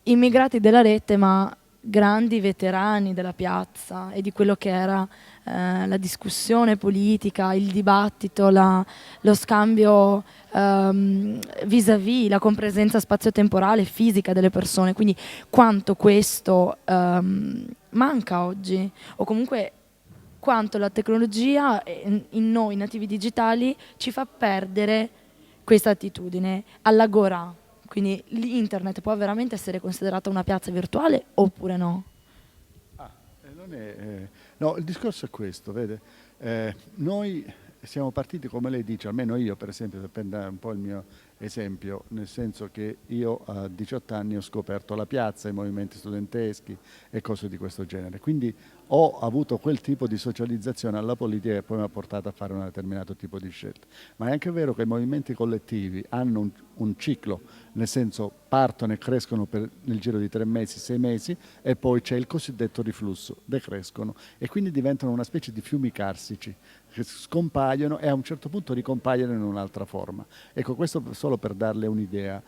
immigrati della rete, ma grandi veterani della piazza e di quello che era la discussione politica, il dibattito, lo scambio vis-à-vis, la compresenza spazio-temporale fisica delle persone. Quindi quanto questo manca oggi, o comunque quanto la tecnologia in noi nativi digitali ci fa perdere questa attitudine all'agorà. Quindi l'internet può veramente essere considerata una piazza virtuale oppure no? Ah, non è, no, il discorso è questo, vede? Noi siamo partiti, come lei dice, almeno io per esempio, per prendere un po' il mio esempio, nel senso che io a 18 anni ho scoperto la piazza, i movimenti studenteschi e cose di questo genere. Quindi ho avuto quel tipo di socializzazione alla politica che poi mi ha portato a fare un determinato tipo di scelte. Ma è anche vero che i movimenti collettivi hanno un ciclo, nel senso partono e crescono nel giro di 3 mesi, 6 mesi e poi c'è il cosiddetto riflusso, decrescono e quindi diventano una specie di fiumi carsici che scompaiono e a un certo punto ricompaiono in un'altra forma. Ecco, questo solo per darle un'idea.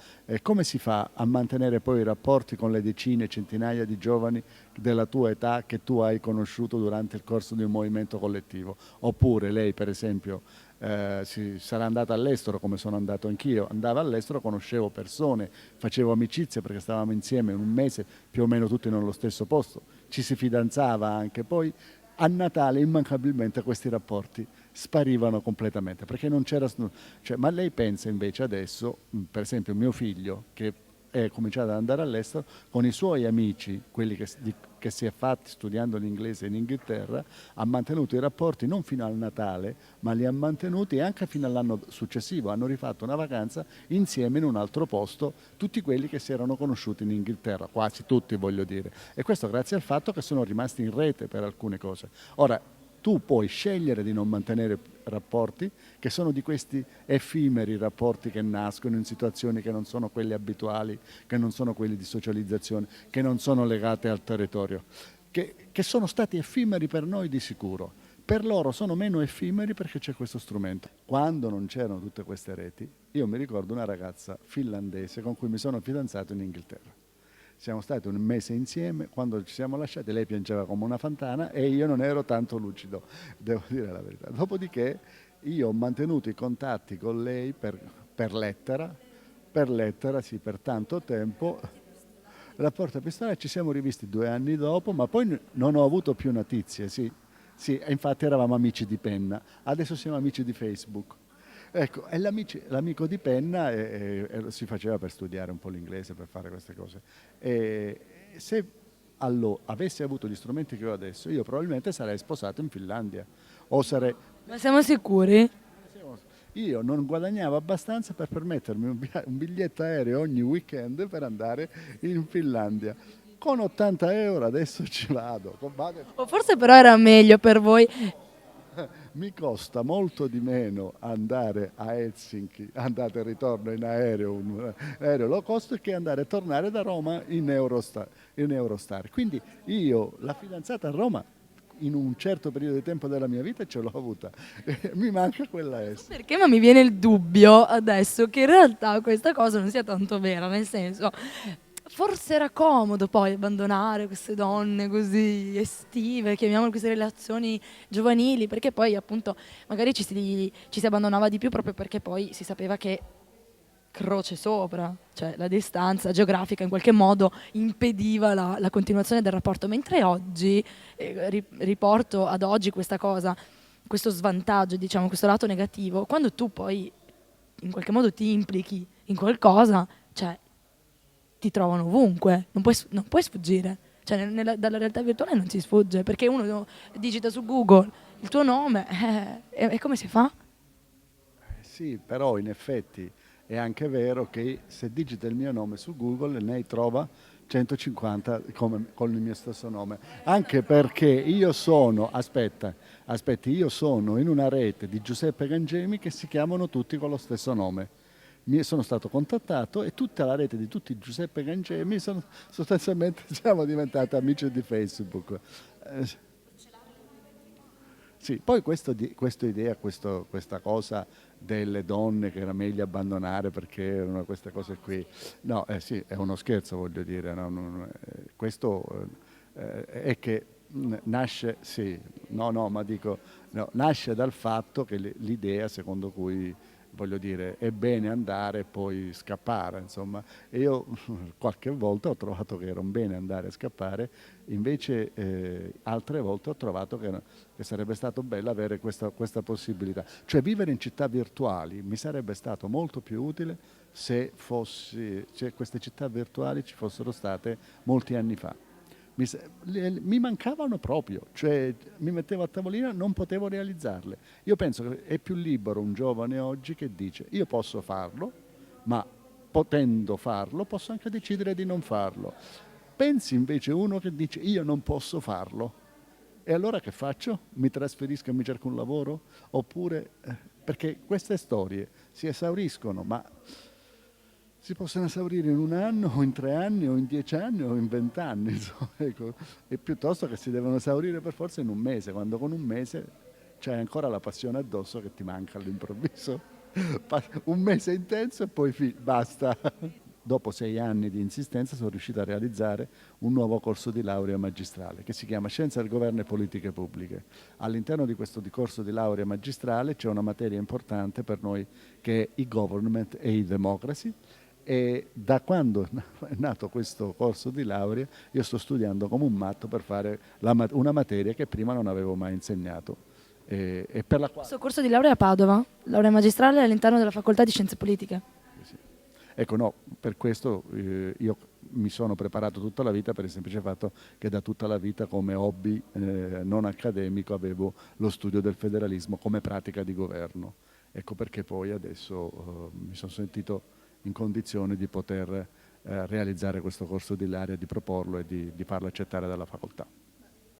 Come si fa a mantenere poi i rapporti con le decine, centinaia di giovani della tua età che tu hai conosciuto durante il corso di un movimento collettivo? Oppure lei, per esempio, sarà andata all'estero come sono andato anch'io, andavo all'estero, conoscevo persone, facevo amicizia perché stavamo insieme un mese più o meno tutti nello stesso posto, ci si fidanzava anche, poi a Natale immancabilmente questi rapporti sparivano completamente perché non c'era, cioè, ma lei pensa invece adesso, per esempio mio figlio che è cominciato ad andare all'estero con i suoi amici, quelli che si è fatti studiando l'inglese in Inghilterra, ha mantenuto i rapporti non fino al Natale, ma li ha mantenuti anche fino all'anno successivo. Hanno rifatto una vacanza insieme in un altro posto, tutti quelli che si erano conosciuti in Inghilterra, quasi tutti voglio dire. E questo grazie al fatto che sono rimasti in rete per alcune cose. Ora, tu puoi scegliere di non mantenere rapporti, che sono di questi effimeri rapporti che nascono in situazioni che non sono quelle abituali, che non sono quelli di socializzazione, che non sono legate al territorio, che sono stati effimeri per noi di sicuro. Per loro sono meno effimeri perché c'è questo strumento. Quando non c'erano tutte queste reti, io mi ricordo una ragazza finlandese con cui mi sono fidanzato in Inghilterra. Siamo stati un mese insieme, quando ci siamo lasciati lei piangeva come una fontana e io non ero tanto lucido, devo dire la verità. Dopodiché io ho mantenuto i contatti con lei per lettera, sì, per tanto tempo. Rapporto epistolare, ci siamo rivisti 2 anni dopo, ma poi non ho avuto più notizie, sì. Sì, e infatti eravamo amici di penna, adesso siamo amici di Facebook. Ecco, e l'amico di penna si faceva per studiare un po' l'inglese, per fare queste cose. E se avessi avuto gli strumenti che ho adesso, io probabilmente sarei sposato in Finlandia. O sarei... Ma siamo sicuri? Io non guadagnavo abbastanza per permettermi un biglietto aereo ogni weekend per andare in Finlandia. Con 80 euro adesso ci vado. O forse però era meglio per voi. Mi costa molto di meno andare a Helsinki, andate e ritorno in aereo, un aereo low cost, che andare e tornare da Roma in Eurostar. In Eurostar. Quindi io, la fidanzata a Roma, in un certo periodo di tempo della mia vita ce l'ho avuta. Mi manca quella S. Perché? Ma mi viene il dubbio adesso che in realtà questa cosa non sia tanto vera, nel senso, forse era comodo poi abbandonare queste donne così estive, chiamiamole queste relazioni giovanili, perché poi appunto magari ci si abbandonava di più proprio perché poi si sapeva che croce sopra, cioè la distanza geografica in qualche modo impediva la continuazione del rapporto, mentre oggi, riporto ad oggi questa cosa, questo svantaggio, diciamo, questo lato negativo, quando tu poi in qualche modo ti implichi in qualcosa, cioè ti trovano ovunque, non puoi sfuggire. Cioè, dalla realtà virtuale non si sfugge, perché uno digita su Google il tuo nome, e come si fa? Sì, però in effetti è anche vero che se digita il mio nome su Google ne trova 150 con il mio stesso nome. Anche perché io sono, aspetti, io sono in una rete di Giuseppe Gangemi che si chiamano tutti con lo stesso nome. Sono stato contattato e tutta la rete di tutti i Giuseppe Gangemi sostanzialmente siamo diventati amici di Facebook. Sì, poi questa idea, questa cosa delle donne che era meglio abbandonare perché erano queste cose qui. No, sì, è uno scherzo, voglio dire. No, questo è che nasce, sì, no, ma dico, no, nasce dal fatto che l'idea secondo cui, voglio dire, è bene andare e poi scappare, insomma. E io qualche volta ho trovato che era un bene andare a scappare, invece altre volte ho trovato che sarebbe stato bello avere questa possibilità. Cioè vivere in città virtuali mi sarebbe stato molto più utile se queste città virtuali ci fossero state molti anni fa. Mi mancavano proprio, cioè mi mettevo a tavolino e non potevo realizzarle. Io penso che è più libero un giovane oggi che dice io posso farlo, ma potendo farlo posso anche decidere di non farlo. Pensi invece uno che dice io non posso farlo, e allora che faccio? Mi trasferisco e mi cerco un lavoro? Oppure, perché queste storie si esauriscono, ma si possono esaurire in un anno, o in 3 anni, o in 10 anni, o in 20 anni, insomma, ecco. E piuttosto che si devono esaurire per forza in un mese, quando con un mese c'hai ancora la passione addosso che ti manca all'improvviso. Un mese intenso e poi basta. Dopo 6 anni di insistenza sono riuscito a realizzare un nuovo corso di laurea magistrale che si chiama Scienza del Governo e Politiche Pubbliche. All'interno di questo corso di laurea magistrale c'è una materia importante per noi che è e-government e e-democracy, e da quando è nato questo corso di laurea io sto studiando come un matto per fare una materia che prima non avevo mai insegnato e per la quale... Questo corso di laurea a Padova, laurea magistrale all'interno della facoltà di scienze politiche. Sì. Ecco, no, per questo io mi sono preparato tutta la vita per il semplice fatto che da tutta la vita come hobby non accademico avevo lo studio del federalismo come pratica di governo. Ecco perché poi adesso mi sono sentito in condizione di poter realizzare questo corso di laurea, di proporlo e di farlo accettare dalla facoltà.